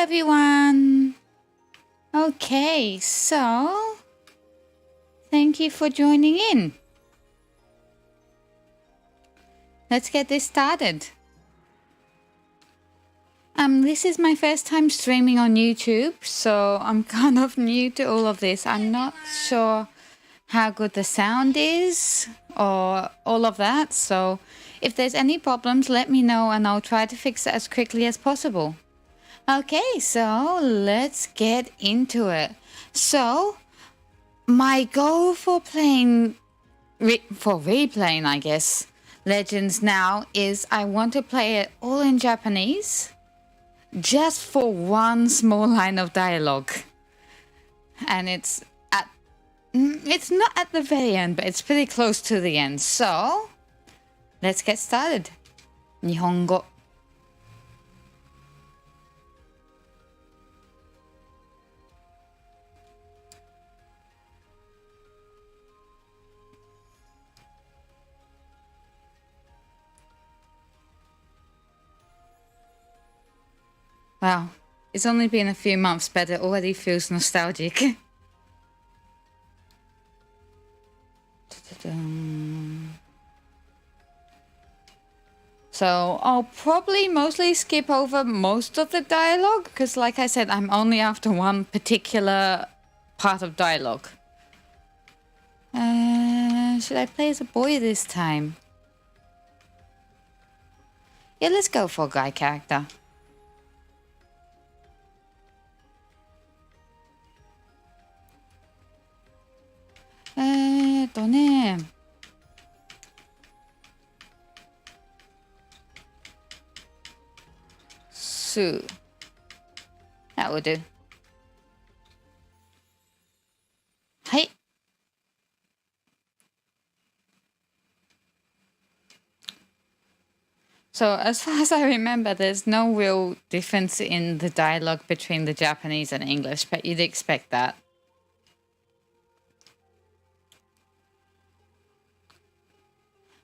everyone. Okay, so thank you for joining in. Let's get this started. This is my first time streaming on YouTube, so I'm kind of new to all of this. I'm not sure how good the sound is or all of that, so if there's any problems, let me know and I'll try to fix it as quickly as possible. Okay, so let's get into it. So, my goal for replaying, I guess, Legends now is I want to play it all in Japanese, just for one small line of dialogue. And it's not at the very end, but it's pretty close to the end. So, let's get started. Nihongo. Wow, it's only been a few months, but it already feels nostalgic. So I'll probably mostly skip over most of the dialogue, because like I said, I'm only after one particular part of dialogue. Should I play as a boy this time? Yeah, let's go for a guy character. Sue. That will do. Hey. So as far as I remember, there's no real difference in the dialogue between the Japanese and English, but you'd expect that.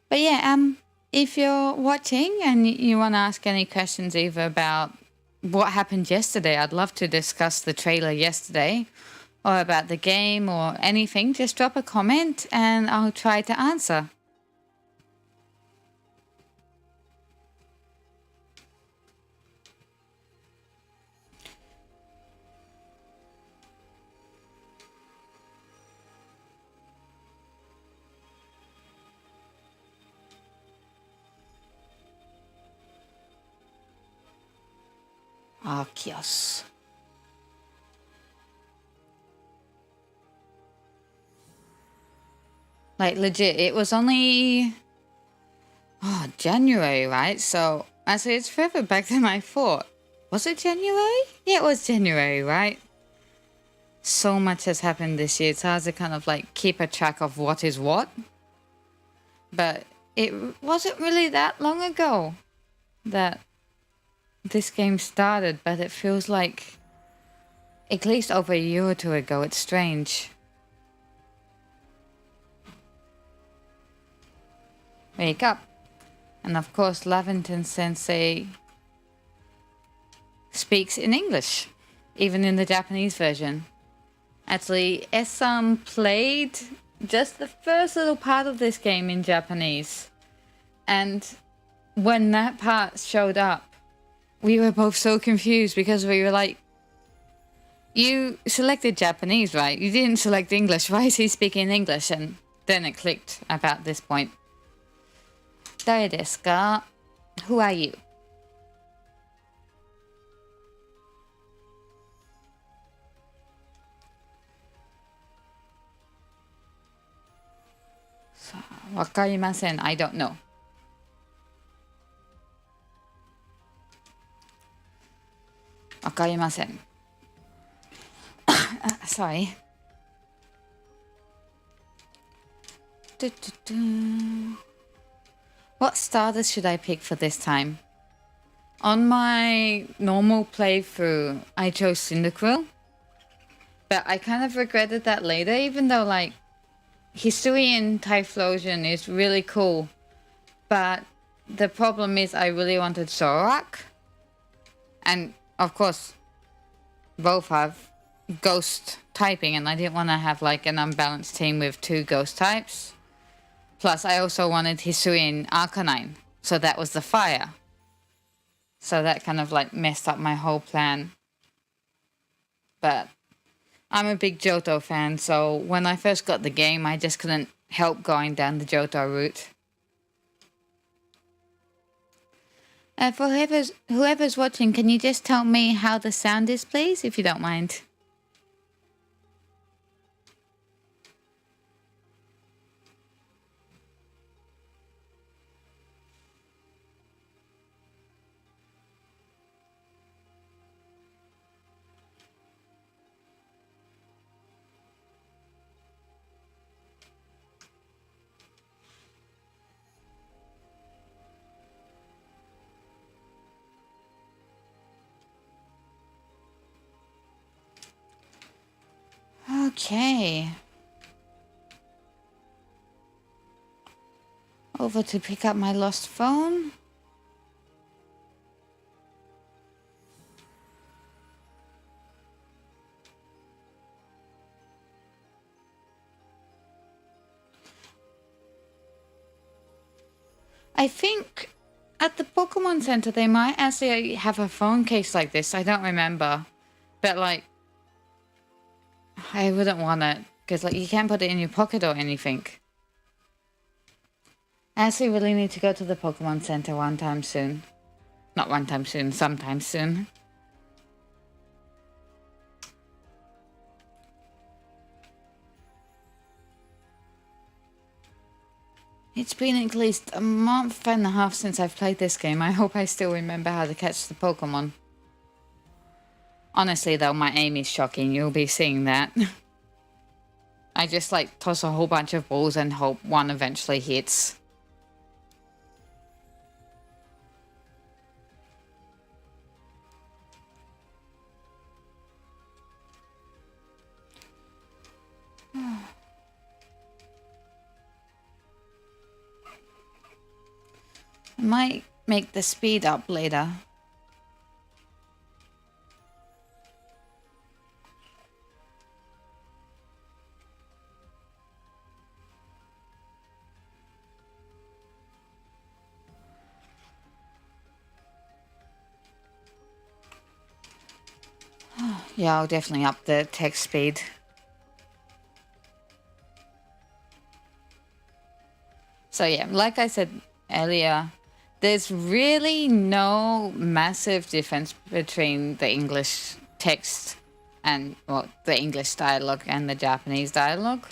But yeah, if you're watching and you want to ask any questions either about what happened yesterday, I'd love to discuss the trailer yesterday, or about the game or anything, just drop a comment and I'll try to answer. Arceus. Like legit, it was only January, right? So actually it's further back than I thought. Was it January? Yeah, it was January, right? So much has happened this year. It's hard to kind of like keep a track of what is what. But it wasn't really that long ago that this game started, but it feels like at least over a year or two ago. It's strange. Wake up. And of course, Lavington Sensei speaks in English, even in the Japanese version. Actually, Esam played just the first little part of this game in Japanese. And when that part showed up, we were both so confused because we were like, you selected Japanese, right? You didn't select English. Why is he speaking English? And then it clicked about this point. 誰ですか? Who are you? So, わかりません. I don't know. Sorry. What starters should I pick for this time? On my normal playthrough, I chose Cyndaquil. But I kind of regretted that later, even though like Hisuian Typhlosion is really cool. But the problem is I really wanted Zoroark. And of course, both have ghost typing, and I didn't want to have like an unbalanced team with 2 ghost types. Plus, I also wanted Hisui and Arcanine, so that was the fire. So that kind of like messed up my whole plan. But I'm a big Johto fan, so when I first got the game, I just couldn't help going down the Johto route. For whoever's watching, can you just tell me how the sound is, please, if you don't mind? Okay. Over to pick up my lost phone. I think at the Pokemon Center they might actually have a phone case like this. I don't remember. But like, I wouldn't want it, because like you can't put it in your pocket or anything. I actually really need to go to the Pokemon Center one time soon. Not one time soon, sometime soon. It's been at least a month and a half since I've played this game. I hope I still remember how to catch the Pokemon. Honestly though, my aim is shocking. You'll be seeing that. I just like toss a whole bunch of balls and hope one eventually hits. I might make the speed up later. Yeah, I'll definitely up the text speed. So yeah, like I said earlier, there's really no massive difference between the English text and, well, the English dialogue and the Japanese dialogue.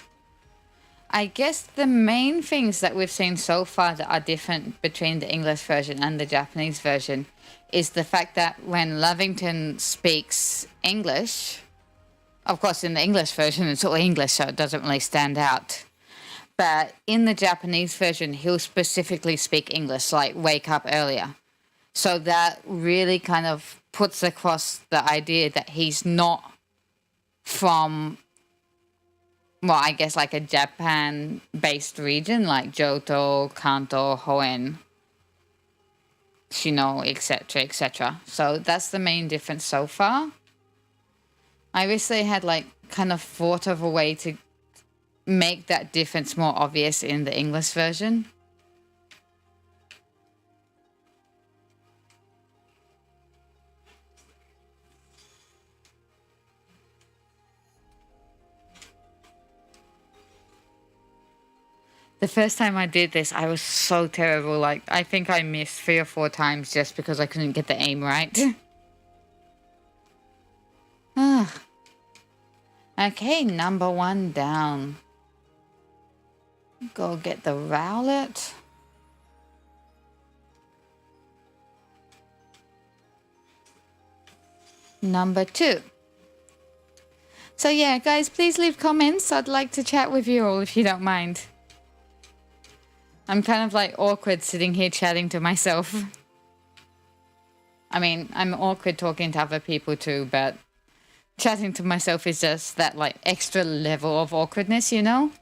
I guess the main things that we've seen so far that are different between the English version and the Japanese version is the fact that when Lavington speaks English, of course in the English version it's all English, so it doesn't really stand out. But in the Japanese version, he'll specifically speak English, like wake up earlier. So that really kind of puts across the idea that he's not from, well, I guess like a Japan-based region like Johto, Kanto, Hoenn, Shino, etc., etc. So that's the main difference so far. I wish they had like kind of thought of a way to make that difference more obvious in the English version. The first time I did this, I was so terrible. Like, I think I missed 3 or 4 times just because I couldn't get the aim right. Okay, number 1 down. Go get the Rowlet. Number 2. So yeah, guys, please leave comments. I'd like to chat with you all if you don't mind. I'm kind of like awkward sitting here chatting to myself. I mean, I'm awkward talking to other people too, but chatting to myself is just that like extra level of awkwardness, you know?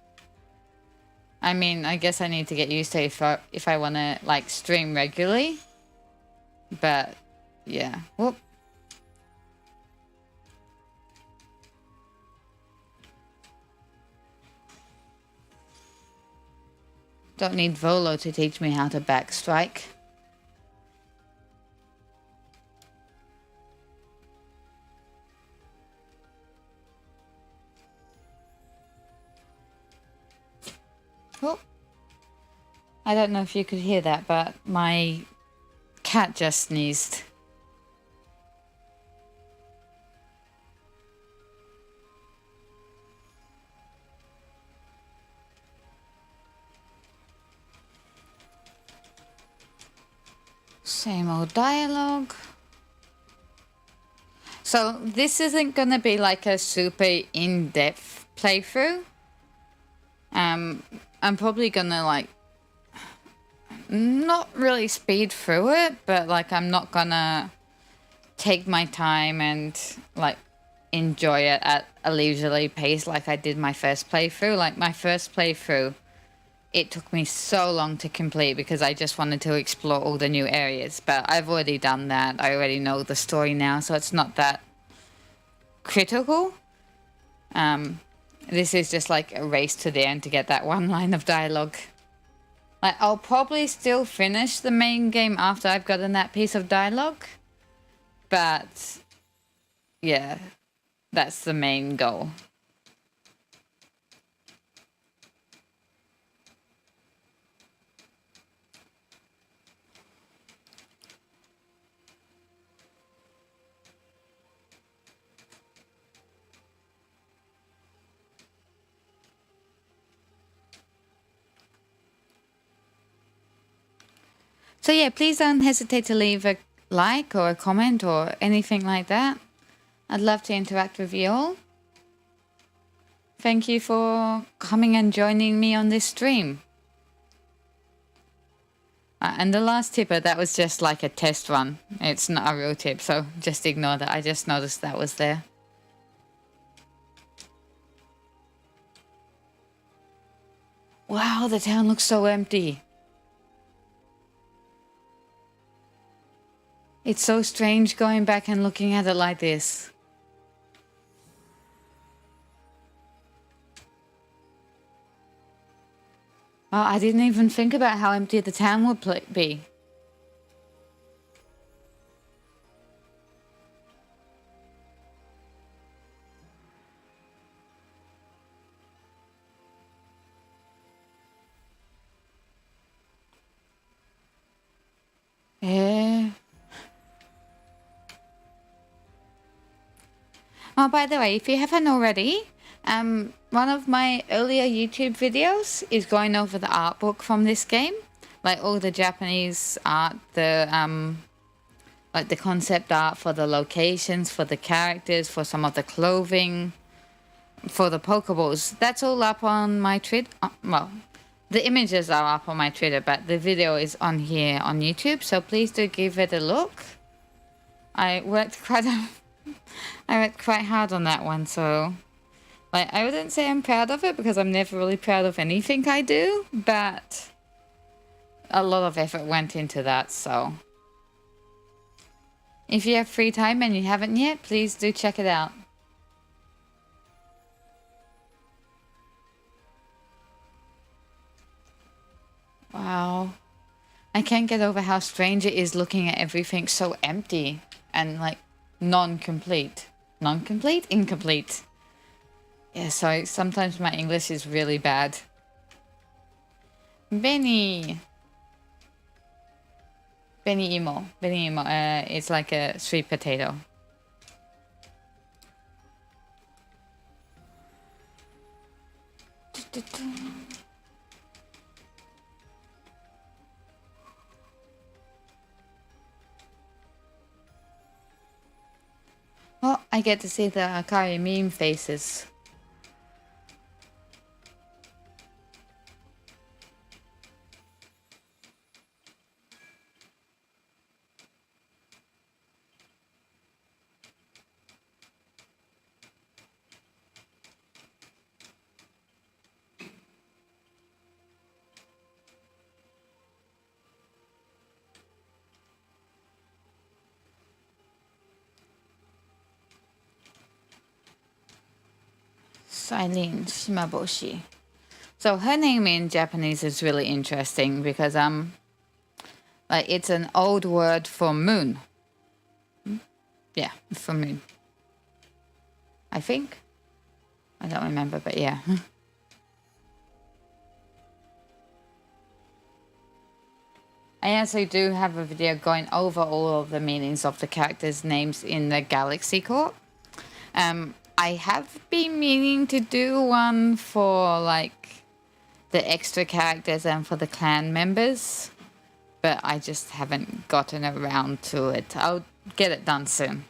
I mean, I guess I need to get used to it if I want to like stream regularly. But yeah, whoop. Don't need Volo to teach me how to backstrike. Oh. I don't know if you could hear that, but my cat just sneezed. Same old dialogue. So this isn't gonna be like a super in-depth playthrough. I'm probably gonna like not really speed through it, but like I'm not gonna take my time and like enjoy it at a leisurely pace like I did my first playthrough. Like my first playthrough, it took me so long to complete because I just wanted to explore all the new areas, but I've already done that. I already know the story now, so it's not that critical. This is just like a race to the end to get that one line of dialogue. Like, I'll probably still finish the main game after I've gotten that piece of dialogue, but yeah, that's the main goal. So yeah, please don't hesitate to leave a like or a comment or anything like that. I'd love to interact with you all. Thank you for coming and joining me on this stream. And the last tipper, that was just like a test run. It's not a real tip, so just ignore that. I just noticed that was there. Wow, the town looks so empty. It's so strange going back and looking at it like this. Oh, I didn't even think about how empty the town would be. Yeah. Oh, by the way, if you haven't already, one of my earlier YouTube videos is going over the art book from this game, like all the Japanese art, like the concept art for the locations, for the characters, for some of the clothing, for the Pokeballs. That's all up on my Twitter. Well, the images are up on my Twitter, but the video is on here on YouTube, so please do give it a look. I worked quite hard on that one, so like I wouldn't say I'm proud of it because I'm never really proud of anything I do, but a lot of effort went into that. So if you have free time and you haven't yet, please do check it out. Wow, I can't get over how strange it is looking at everything so empty and like non-complete. Non-complete? Incomplete. Yeah, sorry, sometimes my English is really bad. Benny Imo. It's like a sweet potato. Oh, I get to see the Akari meme faces. Silene Shimaboshi. So her name in Japanese is really interesting because like it's an old word for moon. Yeah, for moon. I think. I don't remember, but yeah. I actually do have a video going over all of the meanings of the characters' names in the Galaxy Court. I have been meaning to do one for like the extra characters and for the clan members, but I just haven't gotten around to it. I'll get it done soon.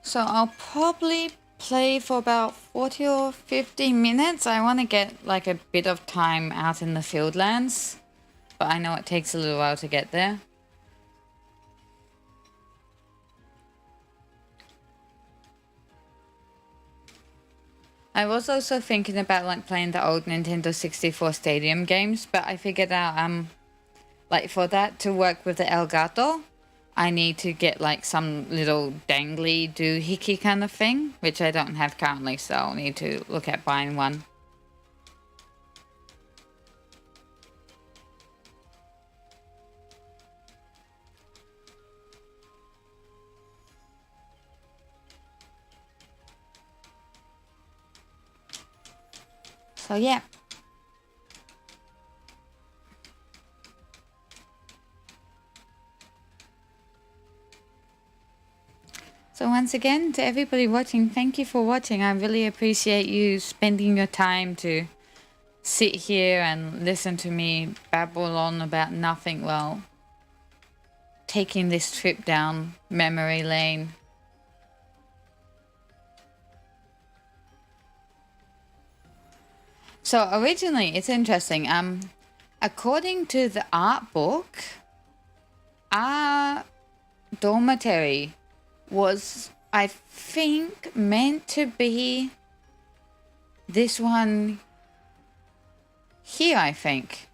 So I'll probably play for about 40 or 50 minutes. I want to get like a bit of time out in the fieldlands, but I know it takes a little while to get there. I was also thinking about like playing the old Nintendo 64 Stadium games, but I figured out like for that to work with the Elgato, I need to get like some little dangly doohickey kind of thing, which I don't have currently, so I'll need to look at buying one. So yeah. So once again, to everybody watching, thank you for watching. I really appreciate you spending your time to sit here and listen to me babble on about nothing while taking this trip down memory lane. So originally, it's interesting. According to the art book, our dormitory was, I think, meant to be this one here, I think.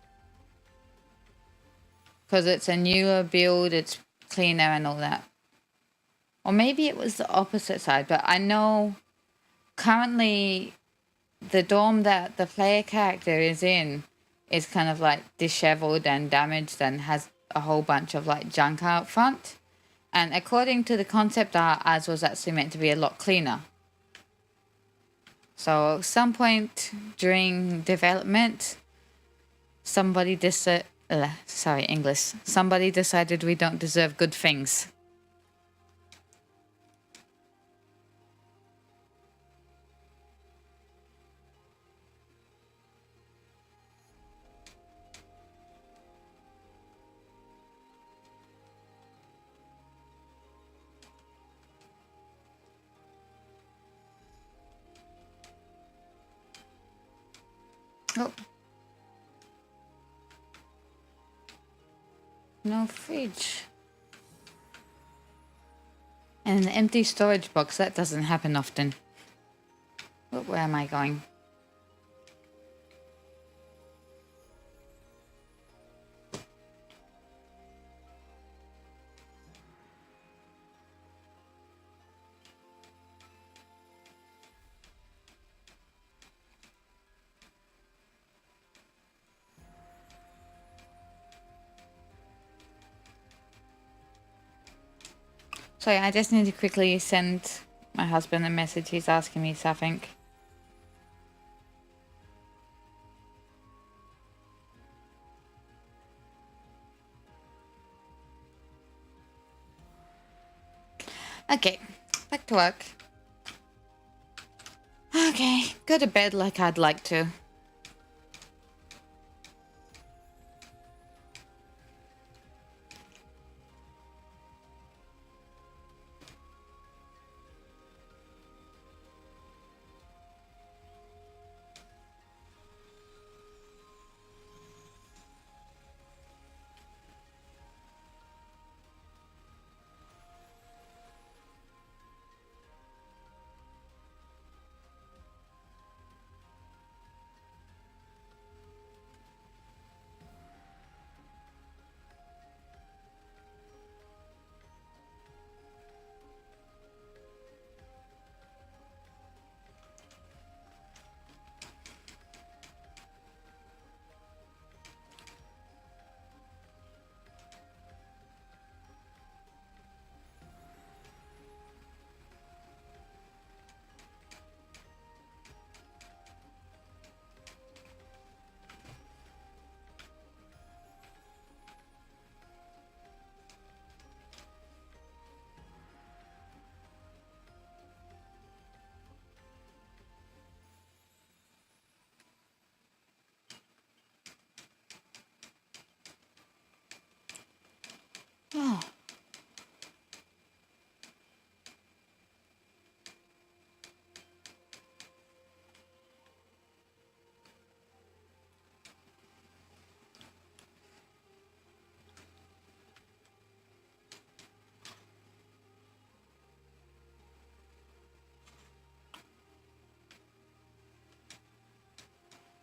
Because it's a newer build, it's cleaner and all that. Or maybe it was the opposite side, but I know currently the dorm that the player character is in is kind of like disheveled and damaged and has a whole bunch of like junk out front. And according to the concept art, ours was actually meant to be a lot cleaner. So at some point during development, somebody decided we don't deserve good things. Oh. No fridge. And an empty storage box, that doesn't happen often. Oh, where am I going? Sorry, I just need to quickly send my husband a message. He's asking me something. Okay, back to work. Okay, go to bed like I'd like to.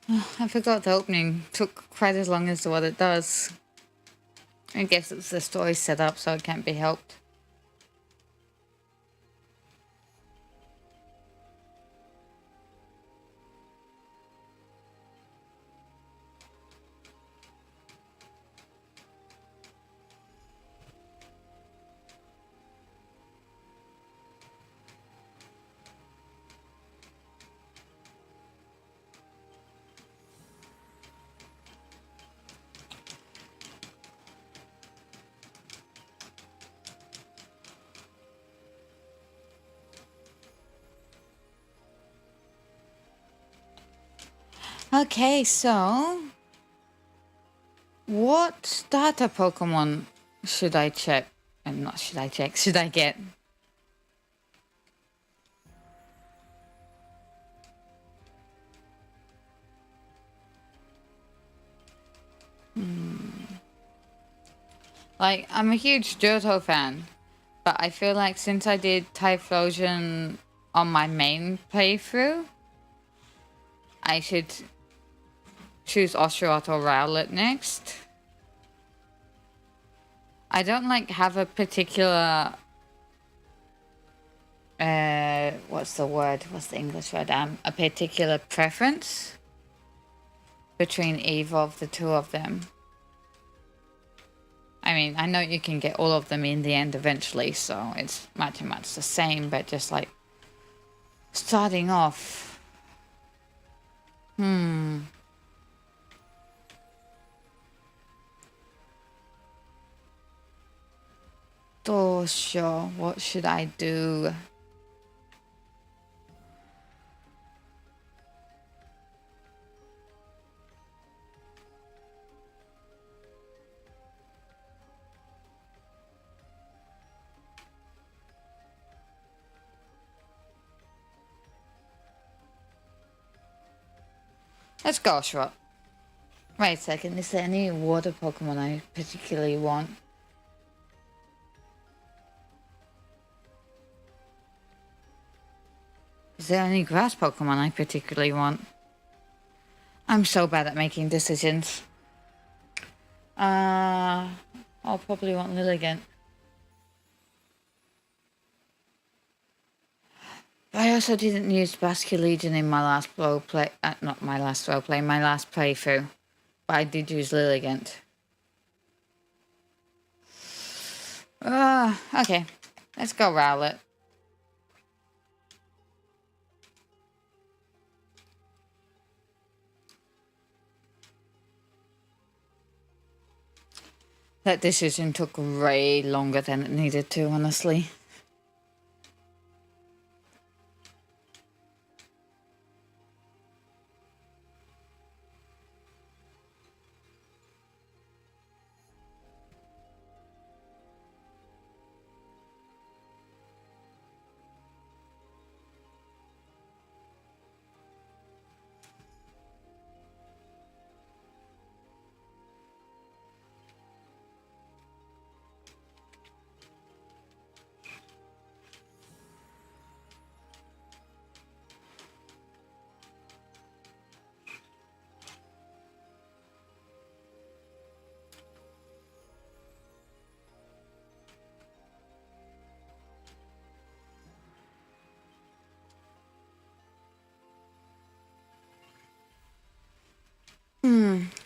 I forgot the opening took quite as long as what it does. I guess it's the story set up, so it can't be helped. Okay, so what starter Pokemon should I check? And not should I check, should I get? Like, I'm a huge Johto fan, but I feel like since I did Typhlosion on my main playthrough, I should choose Oshawott or Rowlet next. I don't like have a particular what's the word? What's the English word? A particular preference between either of the two of them. I mean, I know you can get all of them in the end eventually, so it's much the same, but just like starting off. Sure, what should I do? Let's go, Oshawott. Wait a second, is there any water Pokemon I particularly want? Is there any grass Pokemon I particularly want? I'm so bad at making decisions. I'll probably want Lilligant. I also didn't use Basculegion in my last roleplay. Not my last roleplay, my last playthrough. But I did use Lilligant. Okay. Let's go Rowlet. That decision took way longer than it needed to, honestly.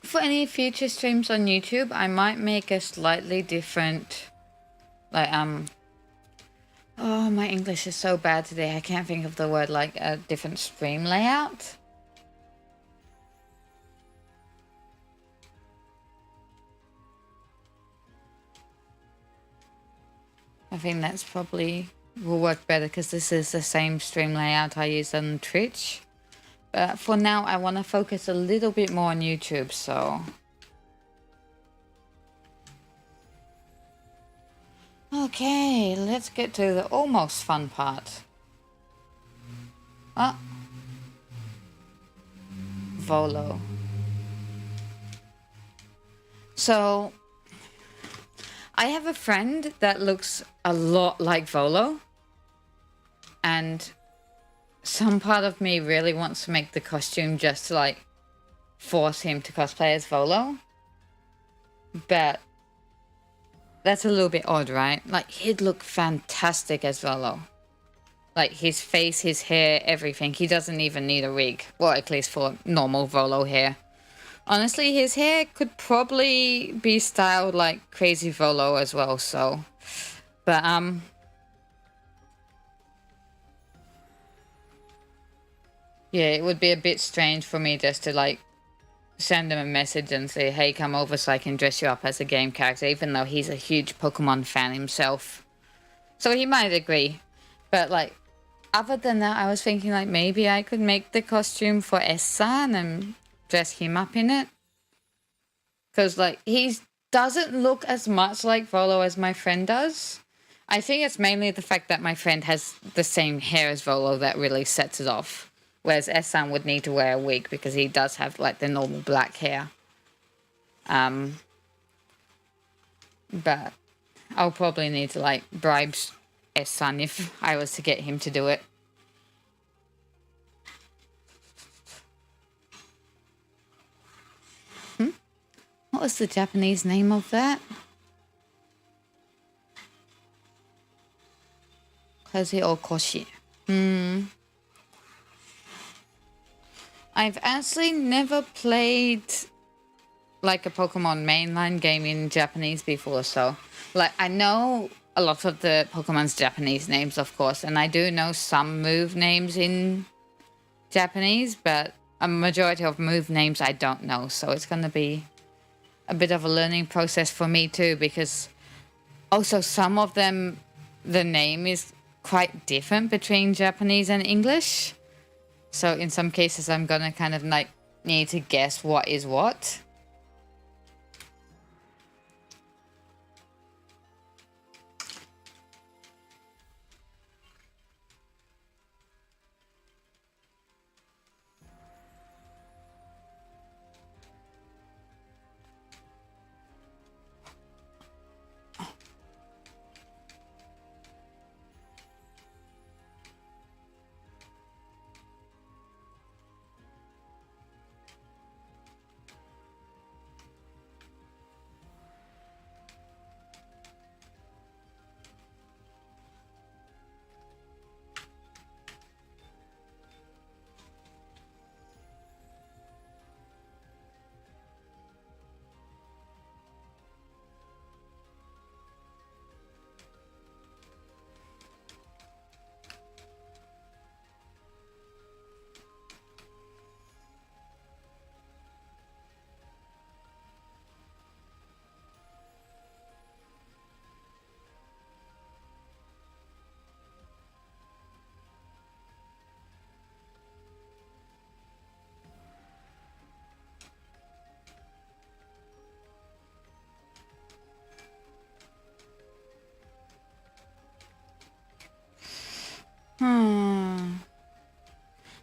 For any future streams on YouTube, I might make a slightly different, like, oh, my English is so bad today, I can't think of the word, like, a different stream layout. I think that's probably will work better because this is the same stream layout I use on Twitch. But for now, I want to focus a little bit more on YouTube, so... Okay, let's get to the almost fun part. Ah. Volo. So, I have a friend that looks a lot like Volo. And some part of me really wants to make the costume just like force him to cosplay as Volo. But that's a little bit odd, right? Like, he'd look fantastic as Volo. Like, his face, his hair, everything. He doesn't even need a wig. Well, at least for normal Volo hair. Honestly, his hair could probably be styled like Crazy Volo as well, so... But, yeah, it would be a bit strange for me just to, like, send him a message and say, hey, come over so I can dress you up as a game character, even though he's a huge Pokemon fan himself. So he might agree. But, like, other than that, I was thinking, like, maybe I could make the costume for S-san and dress him up in it. Because, like, he doesn't look as much like Volo as my friend does. I think it's mainly the fact that my friend has the same hair as Volo that really sets it off. Whereas S-san would need to wear a wig because he does have, like, the normal black hair. But I'll probably need to, like, bribe S-san if I was to get him to do it. What was the Japanese name of that? Kaze or Koshi. I've actually never played like a Pokemon mainline game in Japanese before, so like I know a lot of the Pokemon's Japanese names, of course, and I do know some move names in Japanese, but a majority of move names I don't know, so it's gonna be a bit of a learning process for me too, because also some of them, the name is quite different between Japanese and English. So in some cases, I'm gonna kind of like need to guess what is what.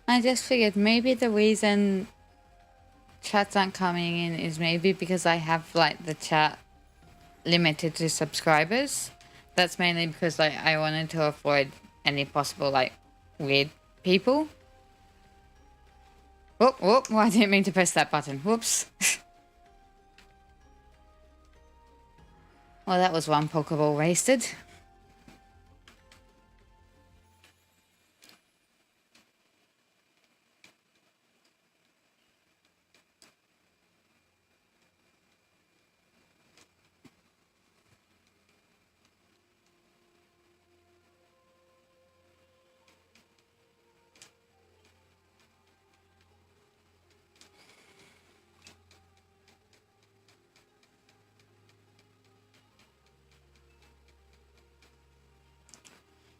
I just figured maybe the reason chats aren't coming in is maybe because I have like the chat limited to subscribers. That's mainly because like I wanted to avoid any possible like weird people. Whoop, whoop, well, I didn't mean to press that button. Whoops. Well, that was one Pokeball wasted.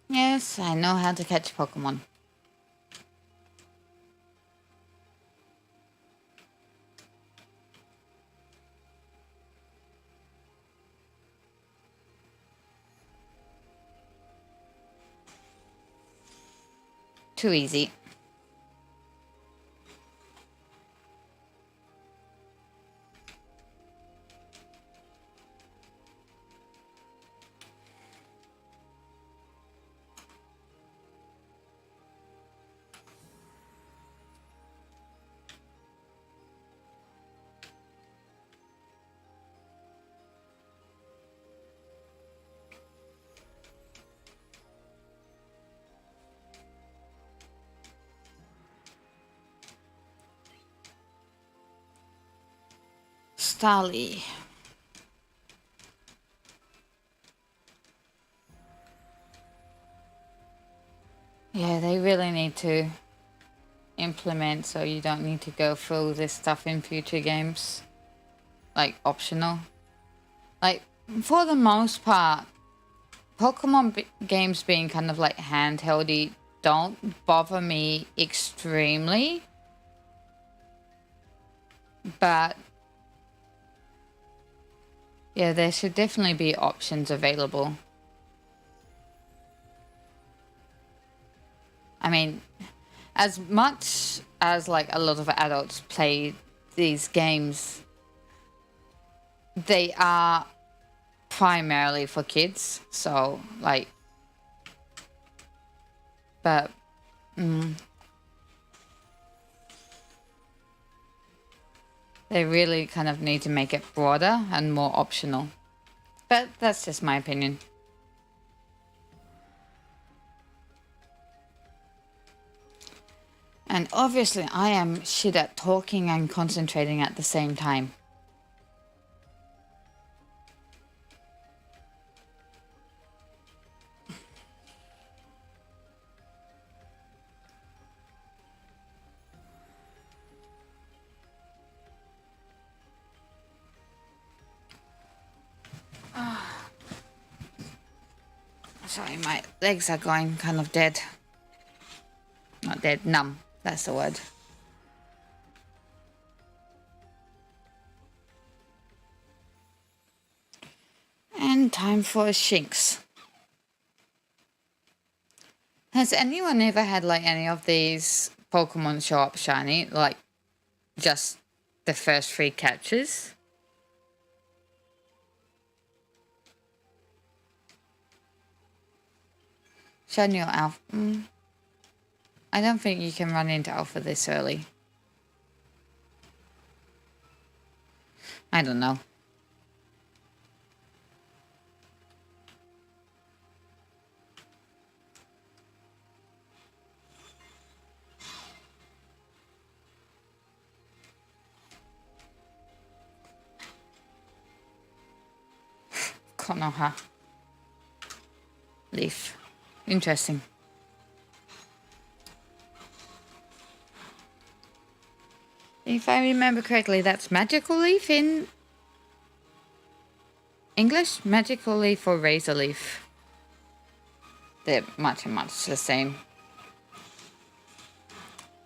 Yes, I know how to catch Pokemon. Too easy. Starly. Yeah, they really need to implement so you don't need to go through this stuff in future games. Like, optional. Like, for the most part, Pokemon games being kind of like handheldy don't bother me extremely. But yeah, there should definitely be options available. I mean, as much as like a lot of adults play these games, they are primarily for kids. So like, but they really kind of need to make it broader and more optional. But that's just my opinion. And obviously I am shit at talking and concentrating at the same time. Sorry, my legs are going kind of dead. Not dead, numb. That's the word. And time for Shinx. Has anyone ever had like any of these Pokemon show up shiny? Like just the first 3 catches? Shiny or Alpha? I don't think you can run into Alpha this early. I don't know. Konoha. Leaf. Interesting. If I remember correctly, that's Magical Leaf in English? Magical Leaf or Razor Leaf. They're much the same.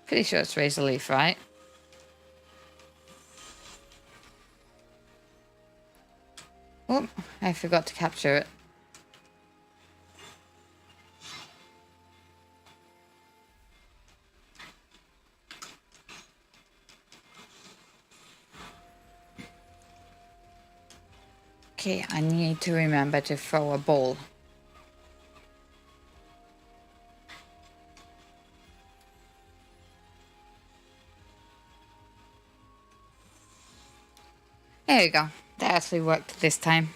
Pretty sure it's Razor Leaf, right? Oh, I forgot to capture it. Okay, I need to remember to throw a ball. There we go. That actually worked this time.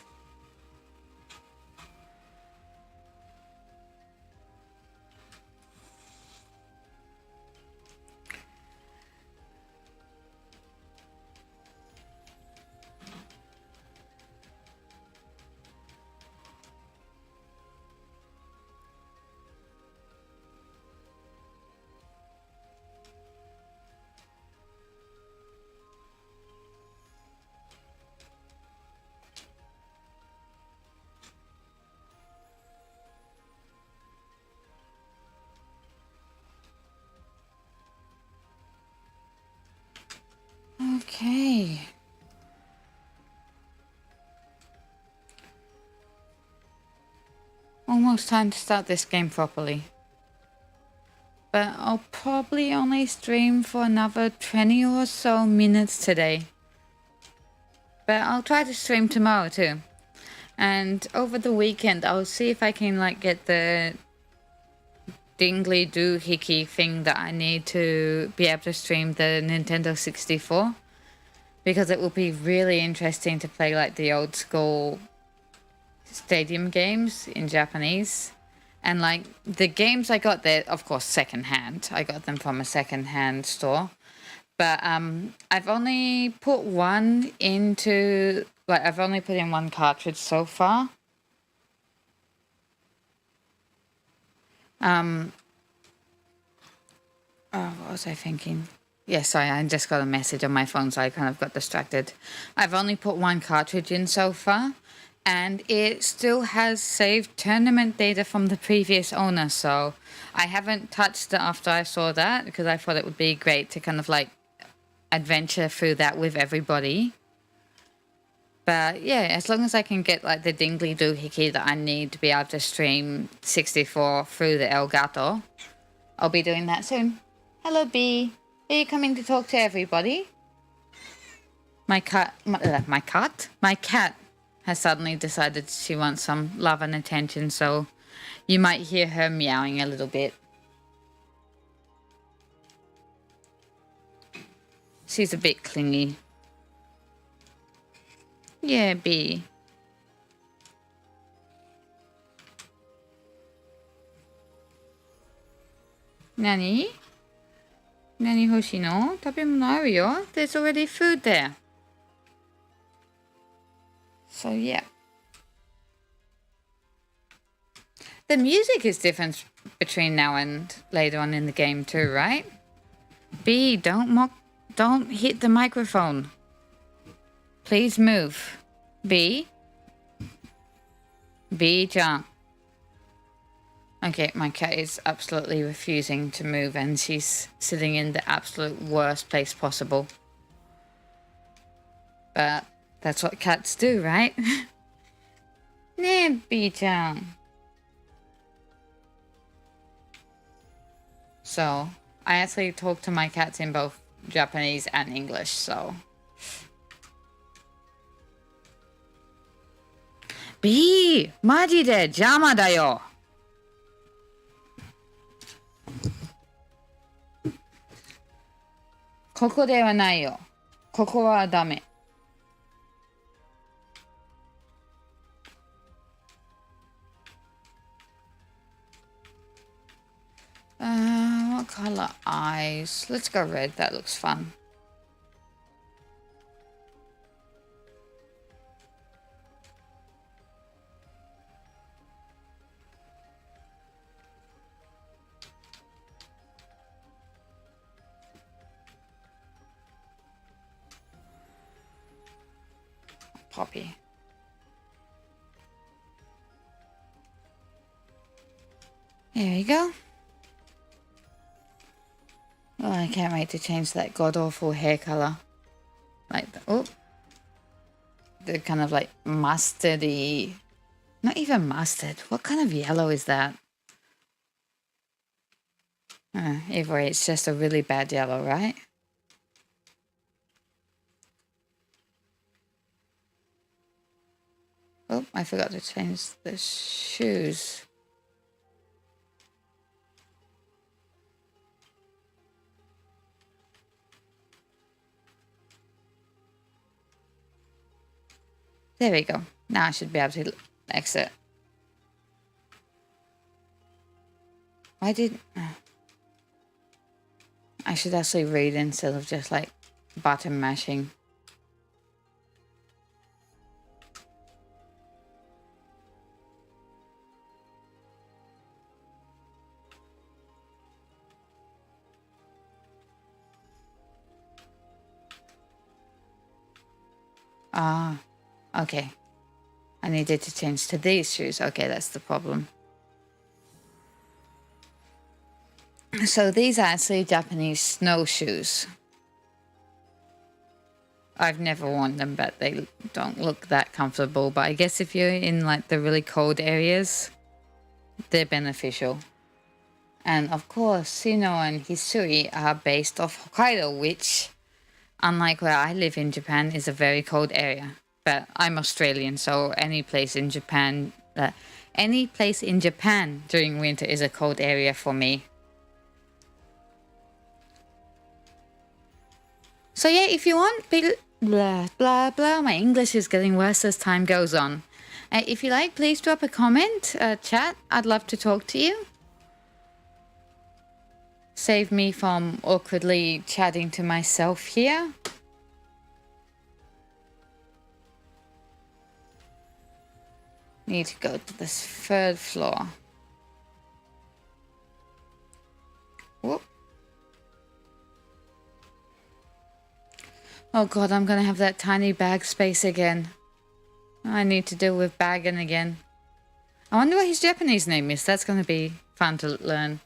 Okay. Almost time to start this game properly. But I'll probably only stream for another 20 or so minutes today. But I'll try to stream tomorrow too. And over the weekend, I'll see if I can like get the dingly doohickey thing that I need to be able to stream the Nintendo 64. Because it will be really interesting to play like the old school stadium games in Japanese. And like the games I got there, of course, secondhand. I got them from a secondhand store. But I've only put one into, like, I've only put in one cartridge so far. Oh, what was I thinking? Yeah, sorry, I just got a message on my phone, so I kind of got distracted. I've only put one cartridge in so far, and it still has saved tournament data from the previous owner, so I haven't touched it after I saw that, because I thought it would be great to kind of like adventure through that with everybody. But yeah, as long as I can get like the dingly doohickey that I need to be able to stream 64 through the Elgato, I'll be doing that soon. Hello, B. Are you coming to talk to everybody? My cat has suddenly decided she wants some love and attention, so you might hear her meowing a little bit. She's a bit clingy. Yeah, B. Nani? Nani hoshino? 食べ物あるよ. There's already food there. So yeah. The music is different between now and later on in the game too, right? B, don't hit the microphone. Please move. B? B-chan. Okay, my cat is absolutely refusing to move and she's sitting in the absolute worst place possible. But that's what cats do, right? Ne, B-chan. So, I actually talk to my cats in both Japanese and English, so... B! マジで邪魔だよ! Koko de wa nai yo. Koko wa dame. What color eyes? Let's go red. That looks fun. Poppy. There you go. Oh, I can't wait to change that god-awful hair color. Like, the kind of like mustardy... Not even mustard. What kind of yellow is that? Either way, it's just a really bad yellow, right? Oh, I forgot to change the shoes. There we go. Now I should be able to exit. Why did... I should actually read instead of just like button mashing. Ah, okay. I needed to change to these shoes. Okay, that's the problem. So these are actually Japanese snowshoes. I've never worn them, but they don't look that comfortable. But I guess if you're in like the really cold areas, they're beneficial. And of course, Sino and Hisui are based off Hokkaido, which, unlike where I live in Japan, is a very cold area. But I'm Australian, so any place in Japan during winter is a cold area for me. So yeah, if you want, blah, blah, blah. My English is getting worse as time goes on. If you like, please drop a comment, chat. I'd love to talk to you. save me from awkwardly chatting to myself here. Need to go to this 3rd floor. Whoop. Oh god, I'm gonna have that tiny bag space again. I need to deal with bagging again. I wonder what his Japanese name is. That's gonna be fun to learn.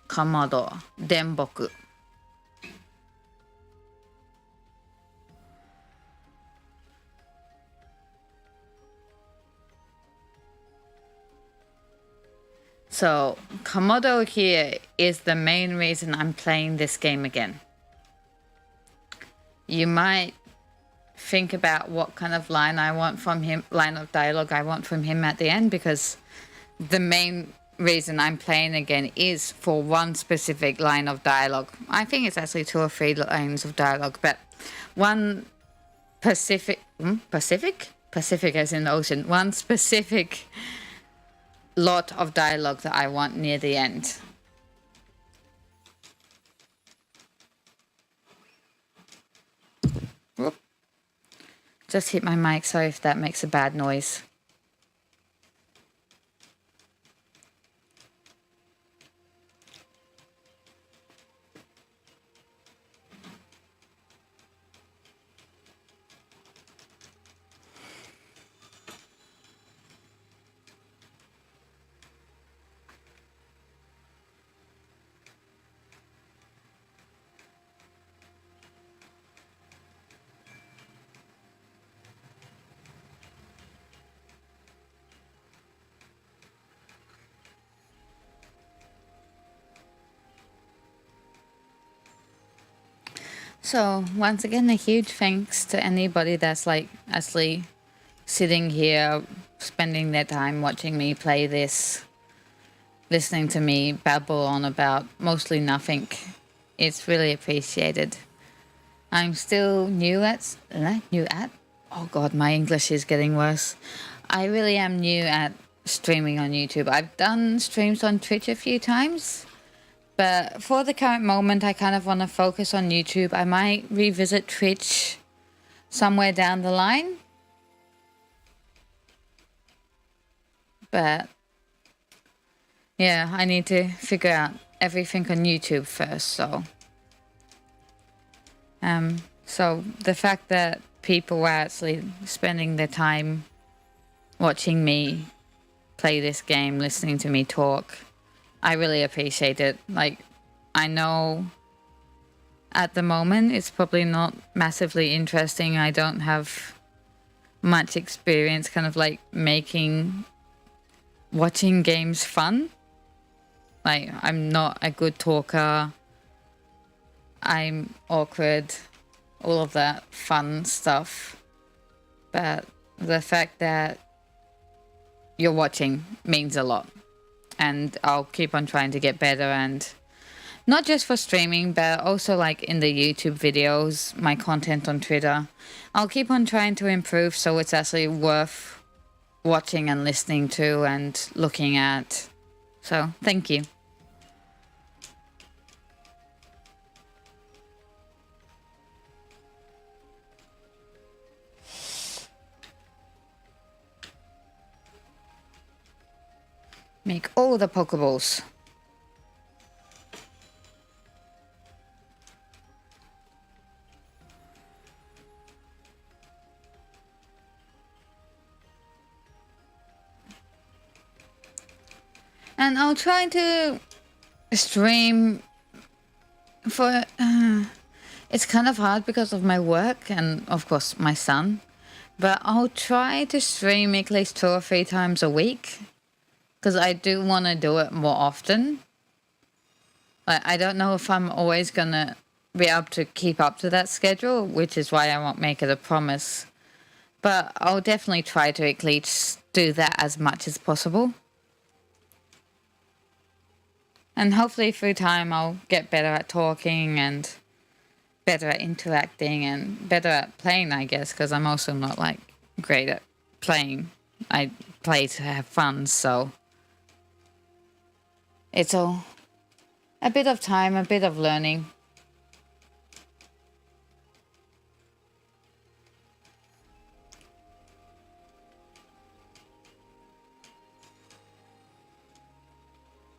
Kamado, Denboku. So, Komodo here is the main reason I'm playing this game again. You might think about what kind of line I want from him, line of dialogue I want from him at the end, because the main reason I'm playing again is for one specific line of dialogue. I think it's actually 2 or 3 lines of dialogue, but one Pacific as in the ocean, one specific lot of dialogue that I want near the end. Whoop. Just hit my mic, sorry if that makes a bad noise. So, once again, a huge thanks to anybody that's like actually sitting here, spending their time watching me play this, listening to me babble on about mostly nothing. It's really appreciated. I'm still new at, oh god, my English is getting worse. I really am new at streaming on YouTube. I've done streams on Twitch a few times. But for the current moment, I kind of want to focus on YouTube. I might revisit Twitch somewhere down the line. But yeah, I need to figure out everything on YouTube first, so. So the fact that people were actually spending their time watching me play this game, listening to me talk, I really appreciate it. Like, I know at the moment it's probably not massively interesting. I don't have much experience kind of like watching games fun. Like, I'm not a good talker. I'm awkward. All of that fun stuff. But the fact that you're watching means a lot. And I'll keep on trying to get better, and not just for streaming, but also like in the YouTube videos, my content on Twitter. I'll keep on trying to improve so it's actually worth watching and listening to and looking at. So, thank you. Make all the Pokeballs. And I'll try to stream for... it's kind of hard because of my work and, of course, my son. But I'll try to stream at least 2 or 3 times a week. Because I do want to do it more often. Like, I don't know if I'm always going to be able to keep up to that schedule, which is why I won't make it a promise. But I'll definitely try to at least do that as much as possible. And hopefully through time I'll get better at talking and better at interacting and better at playing, I guess, because I'm also not like great at playing. I play to have fun, so... It's all a bit of time, a bit of learning.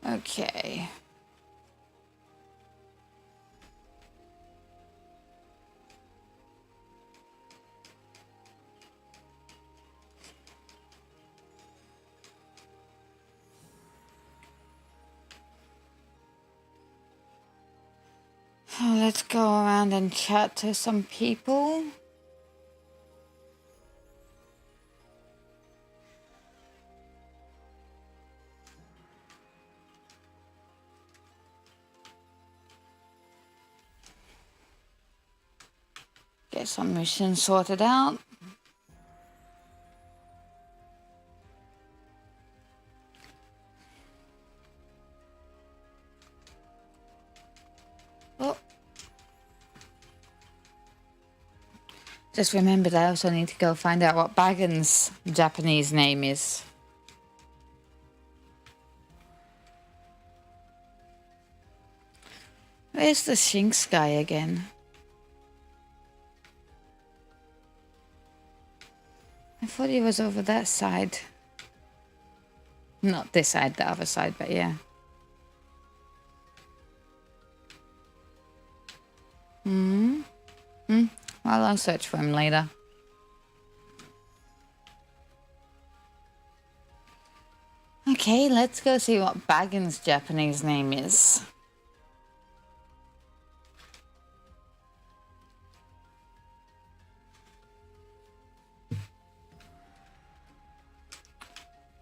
Okay. Oh, let's go around and chat to some people. Get some missions sorted out. Oh. Just remembered I also need to go find out what Bagon's Japanese name is. Where's the Shinx guy again? I thought he was over that side. Not this side, the other side, but yeah. Well, I'll search for him later. Okay, let's go see what Bagon's Japanese name is.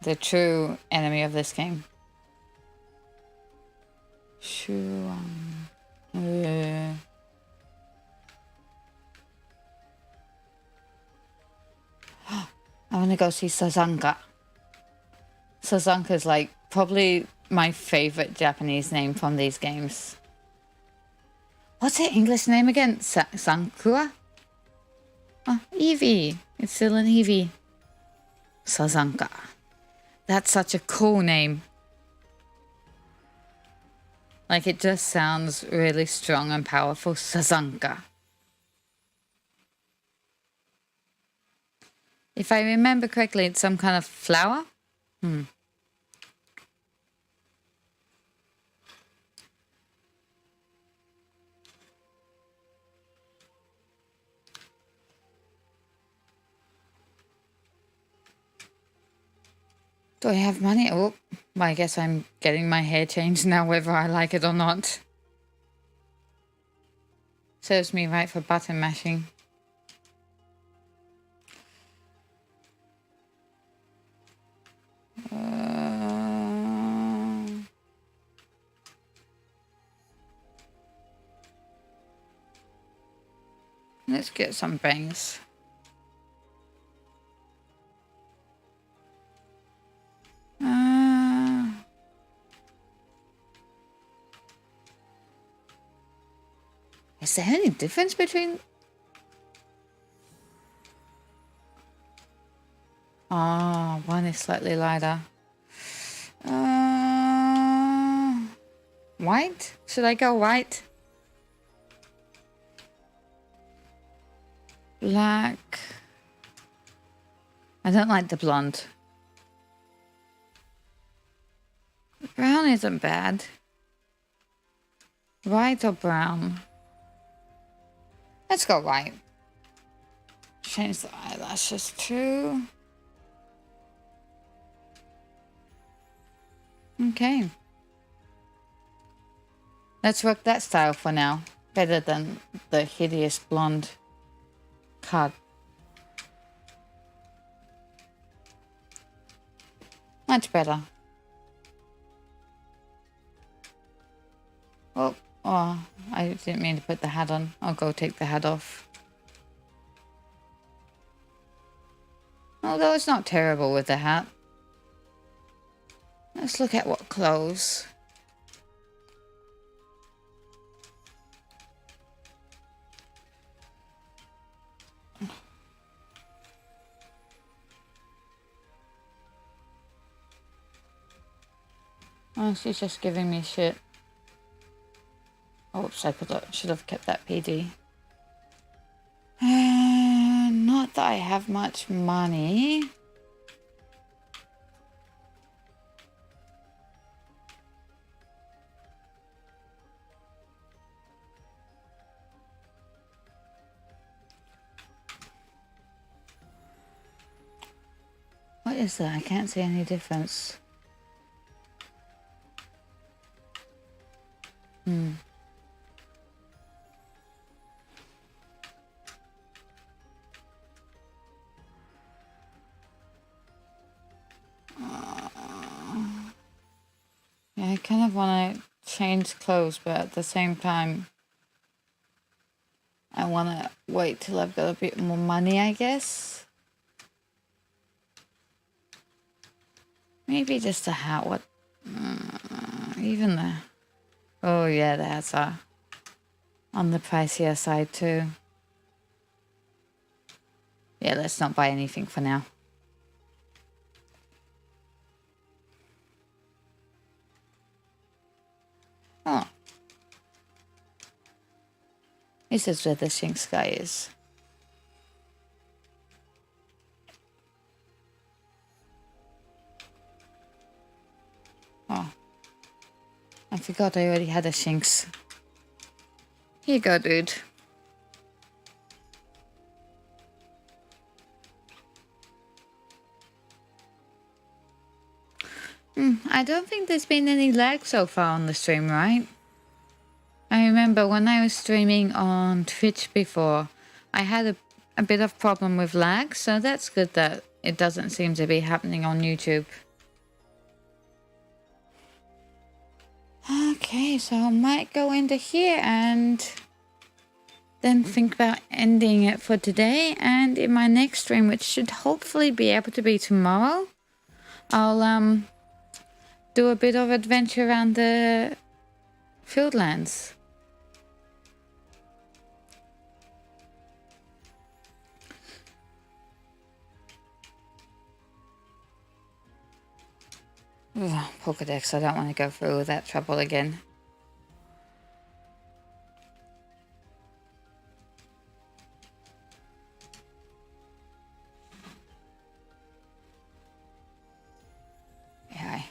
The true enemy of this game. I want to go see Sazanka. Sazanka is like probably my favorite Japanese name from these games. What's her English name again? Sankua? Oh, Eevee. It's still an Eevee. Sazanka. That's such a cool name. Like, it just sounds really strong and powerful. Sazanka. If I remember correctly, it's some kind of flower. Do I have money? Oh, I guess I'm getting my hair changed now, whether I like it or not. Serves me right for button mashing. Let's get some bangs. Is there any difference between... Oh, one is slightly lighter. White? Should I go white? Black. I don't like the blonde. Brown isn't bad. White or brown? Let's go white. Change the eyelashes too. Okay. Let's rock that style for now. Better than the hideous blonde card. Much better. Oh, I didn't mean to put the hat on. I'll go take the hat off. Although it's not terrible with the hat. Let's look at what clothes. Oh, she's just giving me shit. Oops, I should have kept that PG. Not that I have much money. What is that? I can't see any difference. Yeah, I kind of want to change clothes, but at the same time, I want to wait till I've got a bit more money, I guess. Maybe just a hat. What? Even the... Oh, yeah, the hats are on the pricier side, too. Yeah, let's not buy anything for now. Oh. This is where the Shinx guy is. Oh. I forgot I already had a Shinx. Here you go, dude. I don't think there's been any lag so far on the stream, right? I remember when I was streaming on Twitch before, I had a bit of problem with lag, so that's good that it doesn't seem to be happening on YouTube. Okay, so I might go into here and then think about ending it for today. And in my next stream, which should hopefully be able to be tomorrow, I'll do a bit of adventure around the Fieldlands. Ugh, Pokedex, I don't want to go through all that trouble again. Yeah.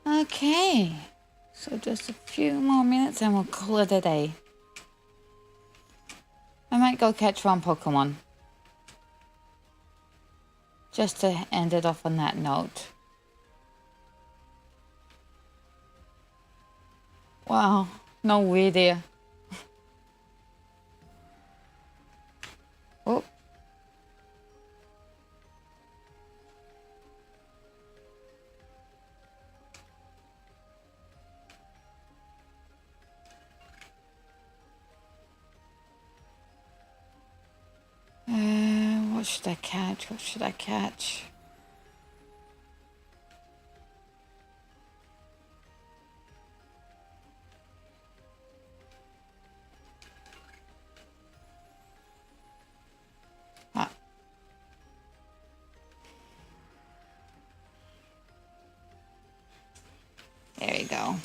Okay, so just a few more minutes and we'll call it a day. I might go catch one Pokemon. Just to end it off on that note. Wow, no way there. Oh. What should I catch? What should I catch? Ah. There we go.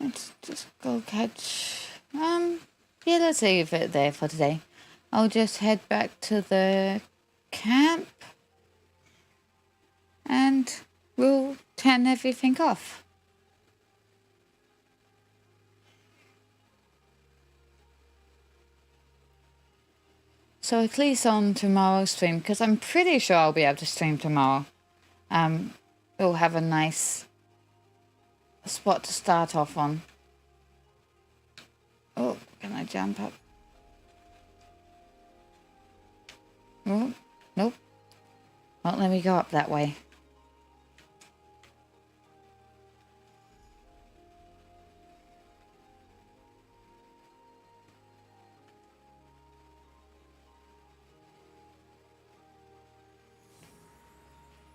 Let's just go catch... yeah, let's leave it there for today. I'll just head back to the camp and we'll turn everything off. So at least on tomorrow's stream, because I'm pretty sure I'll be able to stream tomorrow. We'll have a nice spot to start off on. Oh, can I jump up? Oh, nope. Won't let me go up that way.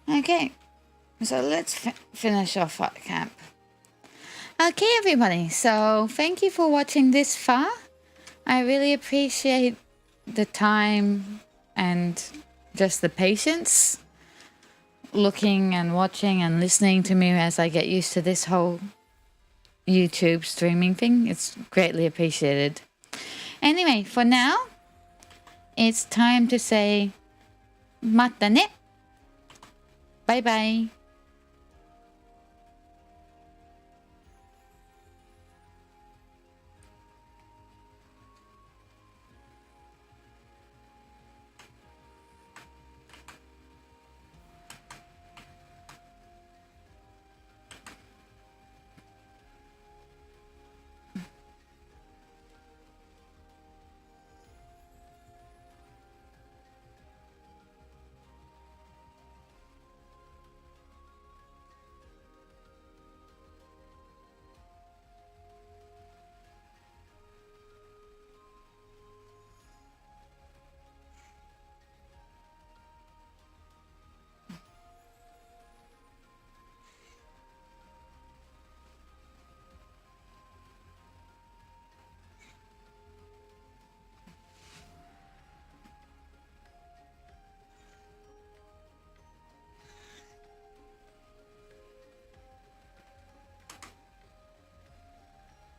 Okay, so let's finish off at camp. Okay, everybody. So thank you for watching this far. I really appreciate the time and just the patience looking and watching and listening to me as I get used to this whole YouTube streaming thing. It's greatly appreciated. Anyway, for now, it's time to say またね. Bye bye.